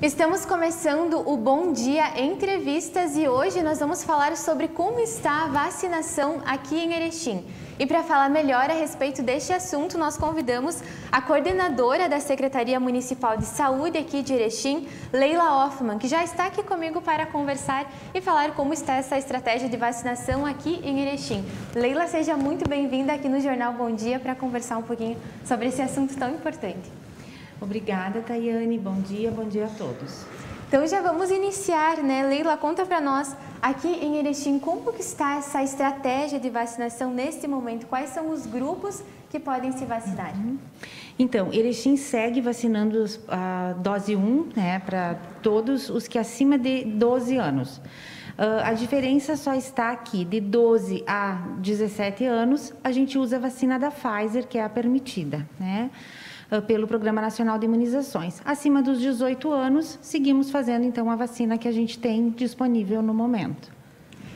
Estamos começando o Bom Dia Entrevistas e hoje nós vamos falar sobre como está a vacinação aqui em Erechim. E para falar melhor a respeito deste assunto, nós convidamos a coordenadora da Secretaria Municipal de Saúde aqui de Erechim, Leila Hoffmann, que já está aqui comigo para conversar e falar como está essa estratégia de vacinação aqui em Erechim. Leila, seja muito bem-vinda aqui no Jornal Bom Dia para conversar um pouquinho sobre esse assunto tão importante. Obrigada, Tayane. Bom dia a todos. Então já vamos iniciar, né? Leila, conta para nós aqui em Erechim como que está essa estratégia de vacinação neste momento? Quais são os grupos que podem se vacinar? Então, Erechim segue vacinando a dose 1, né, para todos os que acima de 12 anos. A diferença só está aqui, de 12 a 17 anos, a gente usa a vacina da Pfizer, que é a permitida, né? Pelo Programa Nacional de Imunizações. Acima dos 18 anos, seguimos fazendo então a vacina que a gente tem disponível no momento.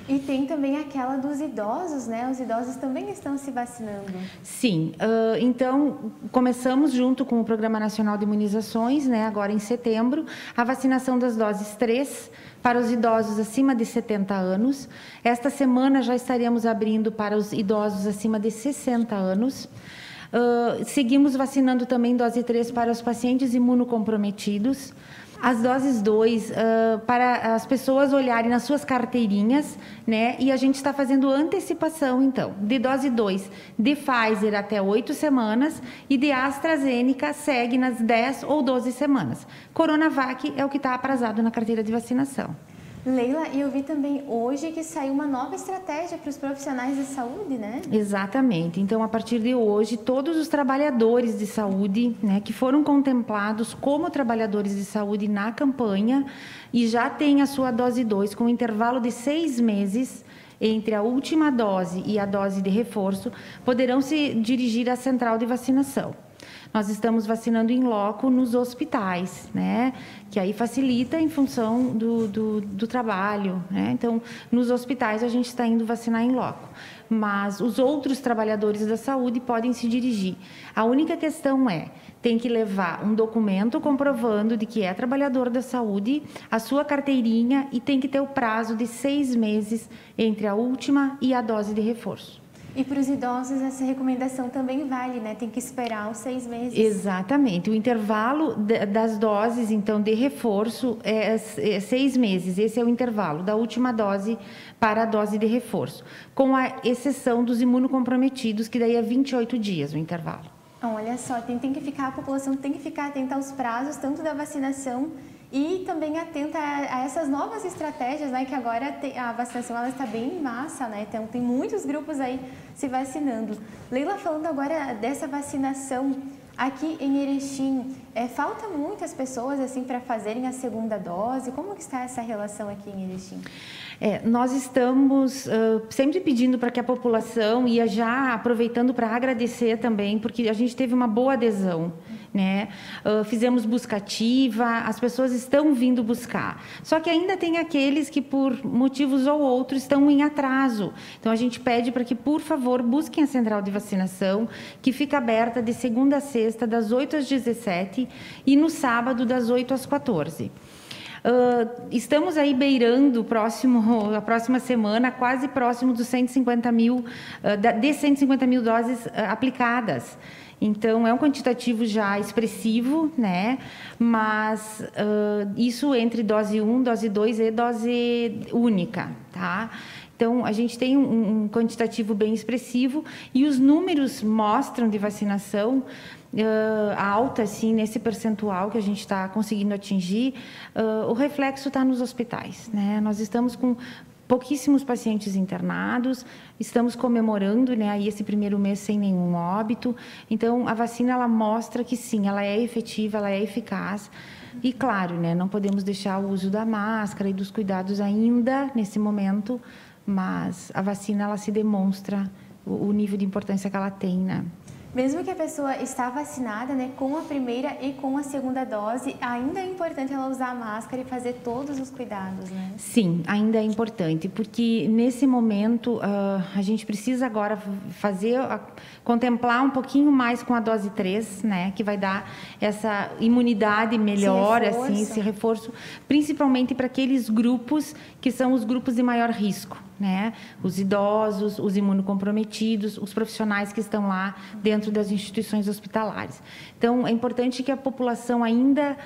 E tem também aquela dos idosos, né? Os idosos também estão se vacinando. Sim, então começamos junto com o Programa Nacional de Imunizações, né, agora em setembro, a vacinação das doses 3 para os idosos acima de 70 anos. Esta semana já estaremos abrindo para os idosos acima de 60 anos. Seguimos vacinando também dose 3 para os pacientes imunocomprometidos. As doses 2 para as pessoas olharem nas suas carteirinhas, né? E a gente está fazendo antecipação, então, de dose 2 de Pfizer até 8 semanas e de AstraZeneca segue nas 10 ou 12 semanas. Coronavac é o que está aprazado na carteira de vacinação. Leila, e eu vi também hoje que saiu uma nova estratégia para os profissionais de saúde, né? Exatamente. Então, a partir de hoje, todos os trabalhadores de saúde, né, que foram contemplados como trabalhadores de saúde na campanha e já têm a sua dose 2 com um intervalo de 6 meses entre a última dose e a dose de reforço, poderão se dirigir à central de vacinação. Nós estamos vacinando em loco nos hospitais, né? Que aí facilita em função do trabalho, né? Então, nos hospitais a gente está indo vacinar em loco. Mas os outros trabalhadores da saúde podem se dirigir. A única questão tem que levar um documento comprovando de que é trabalhador da saúde, a sua carteirinha e tem que ter o prazo de 6 meses entre a última e a dose de reforço. E para os idosos essa recomendação também vale, né? Tem que esperar os 6 meses. Exatamente. O intervalo das doses, então, de reforço é 6 meses. Esse é o intervalo da última dose para a dose de reforço. Com a exceção dos imunocomprometidos, que daí é 28 dias o intervalo. Olha só, a população tem que ficar atenta aos prazos, tanto da vacinação e também atenta a essas novas estratégias, né? Que agora a vacinação ela está bem em massa, né? Então tem muitos grupos aí se vacinando. Leila, falando agora dessa vacinação aqui em Erechim, falta muitas pessoas assim para fazerem a segunda dose. Como que está essa relação aqui em Erechim? Nós estamos sempre pedindo para que a população, e já aproveitando para agradecer também, porque a gente teve uma boa adesão, né? Fizemos busca ativa, as pessoas estão vindo buscar. Só que ainda tem aqueles que, por motivos ou outros, estão em atraso. Então, a gente pede para que, por favor, busquem a central de vacinação, que fica aberta de segunda a sexta, das 8 às 17 e no sábado, das 8 às 14. Estamos aí beirando a próxima semana, quase próximo dos 150 mil doses aplicadas. Então, é um quantitativo já expressivo, né? Mas isso entre dose 1, dose 2 e dose única, tá? Então, a gente tem um quantitativo bem expressivo e os números mostram de vacinação alta, assim, nesse percentual que a gente está conseguindo atingir. O reflexo está nos hospitais, né? Nós estamos com pouquíssimos pacientes internados, estamos comemorando, né, aí esse primeiro mês sem nenhum óbito. Então, a vacina, ela mostra que sim, ela é efetiva, ela é eficaz. E, claro, né, não podemos deixar o uso da máscara e dos cuidados ainda nesse momento, mas a vacina, ela se demonstra o nível de importância que ela tem, né? Mesmo que a pessoa está vacinada, né, com a primeira e com a segunda dose, ainda é importante ela usar a máscara e fazer todos os cuidados, né? Sim, ainda é importante, porque nesse momento a gente precisa agora contemplar um pouquinho mais com a dose 3, né, que vai dar essa imunidade melhor, esse reforço, principalmente para aqueles grupos que são os grupos de maior risco, né? Os idosos, os imunocomprometidos, os profissionais que estão lá dentro das instituições hospitalares. Então, é importante que a população ainda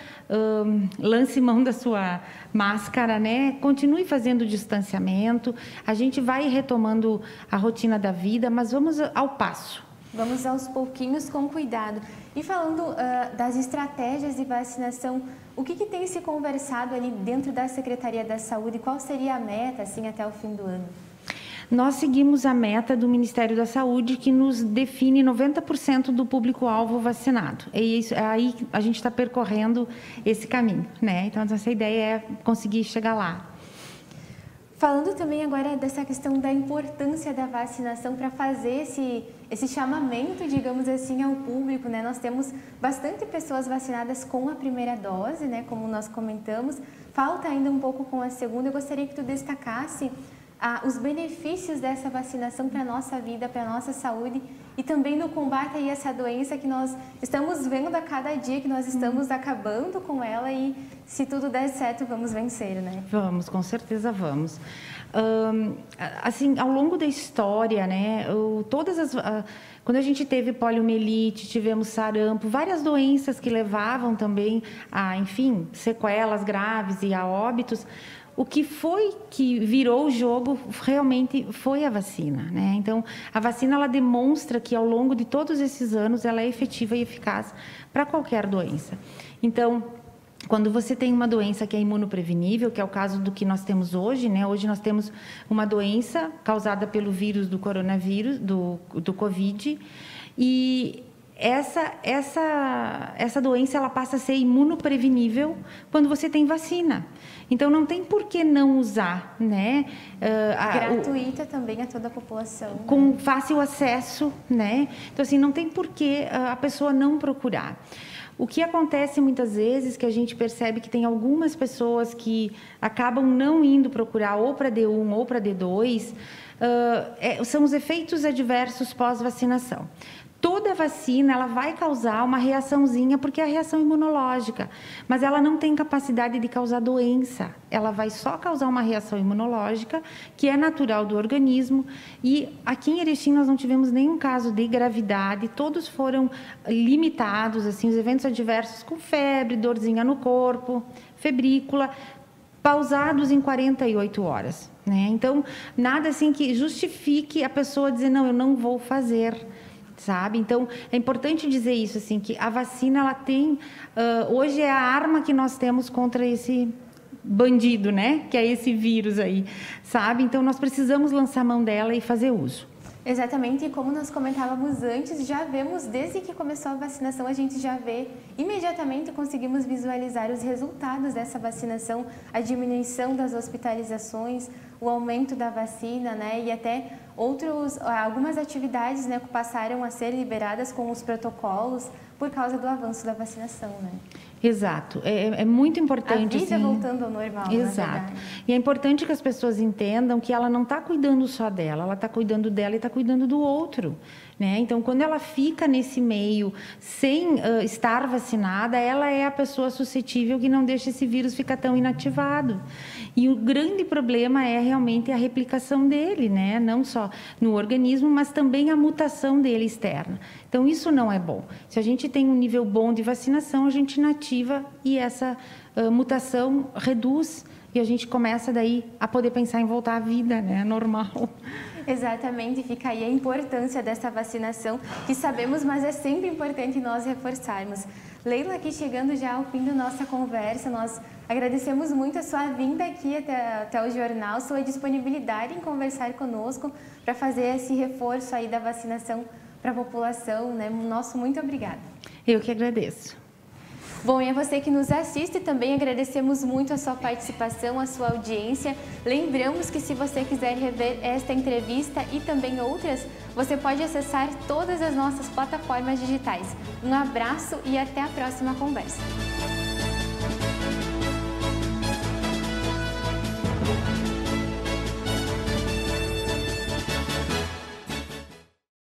lance mão da sua máscara, né? Continue fazendo o distanciamento. A gente vai retomando a rotina da vida, mas vamos ao passo. Vamos aos pouquinhos com cuidado. E falando das estratégias de vacinação, o que tem se conversado ali dentro da Secretaria da Saúde? Qual seria a meta, assim, até o fim do ano? Nós seguimos a meta do Ministério da Saúde, que nos define 90% do público-alvo vacinado. E isso, aí a gente está percorrendo esse caminho, né? Então, nossa ideia é conseguir chegar lá. Falando também agora dessa questão da importância da vacinação para fazer esse chamamento, digamos assim, ao público, né? Nós temos bastante pessoas vacinadas com a primeira dose, né? Como nós comentamos, falta ainda um pouco com a segunda. Eu gostaria que tu destacasse os benefícios dessa vacinação para a nossa vida, para a nossa saúde e também no combate a essa doença que nós estamos vendo a cada dia, que nós estamos acabando com ela e se tudo der certo, vamos vencer, né? Vamos, com certeza vamos. Assim, ao longo da história, né, quando a gente teve poliomielite, tivemos sarampo, várias doenças que levavam também a, enfim, sequelas graves e a óbitos. O que foi que virou o jogo realmente foi a vacina, né? Então, a vacina ela demonstra que ao longo de todos esses anos ela é efetiva e eficaz para qualquer doença. Então, quando você tem uma doença que é imunoprevenível, que é o caso do que nós temos hoje, né? Hoje nós temos uma doença causada pelo vírus do coronavírus, do Covid, e essa doença ela passa a ser imunoprevenível quando você tem vacina. Então, não tem por que não usar, né? Gratuita também a toda a população. Com fácil acesso, né? Então, assim, não tem por que a pessoa não procurar. O que acontece muitas vezes, que a gente percebe que tem algumas pessoas que acabam não indo procurar ou para D1 ou para D2, são os efeitos adversos pós-vacinação. Toda vacina ela vai causar uma reaçãozinha, porque é a reação imunológica, mas ela não tem capacidade de causar doença. Ela vai só causar uma reação imunológica, que é natural do organismo. E aqui em Erechim nós não tivemos nenhum caso de gravidade, todos foram limitados, assim, os eventos adversos com febre, dorzinha no corpo, febrícula, pausados em 48 horas, né? Então, nada assim que justifique a pessoa dizer, não, eu não vou fazer. Sabe? Então, é importante dizer isso, assim, que a vacina, ela tem... hoje é a arma que nós temos contra esse bandido, né? Que é esse vírus aí, sabe? Então, nós precisamos lançar mão dela e fazer uso. Exatamente, e como nós comentávamos antes, já vemos, desde que começou a vacinação, a gente já vê, imediatamente conseguimos visualizar os resultados dessa vacinação, a diminuição das hospitalizações, o aumento da vacina, né, e até algumas atividades, né, que passaram a ser liberadas com os protocolos por causa do avanço da vacinação, né? Exato, é muito importante. A vida assim, voltando ao normal, exato. Na verdade. E é importante que as pessoas entendam que ela não está cuidando só dela, ela está cuidando dela e está cuidando do outro, né? Então, quando ela fica nesse meio sem estar vacinada, ela é a pessoa suscetível que não deixa esse vírus ficar tão inativado. E o grande problema é realmente a replicação dele, né? Não só no organismo, mas também a mutação dele externa. Então, isso não é bom. Se a gente tem um nível bom de vacinação, a gente inativa e essa mutação reduz e a gente começa daí a poder pensar em voltar à vida, né? Normal. Exatamente, fica aí a importância dessa vacinação, que sabemos, mas é sempre importante nós reforçarmos. Leila, aqui chegando já ao fim da nossa conversa, nós agradecemos muito a sua vinda aqui até o jornal, sua disponibilidade em conversar conosco para fazer esse reforço aí da vacinação para a população, né? Nosso muito obrigada. Eu que agradeço. Bom, e a você que nos assiste também agradecemos muito a sua participação, a sua audiência. Lembramos que se você quiser rever esta entrevista e também outras, você pode acessar todas as nossas plataformas digitais. Um abraço e até a próxima conversa.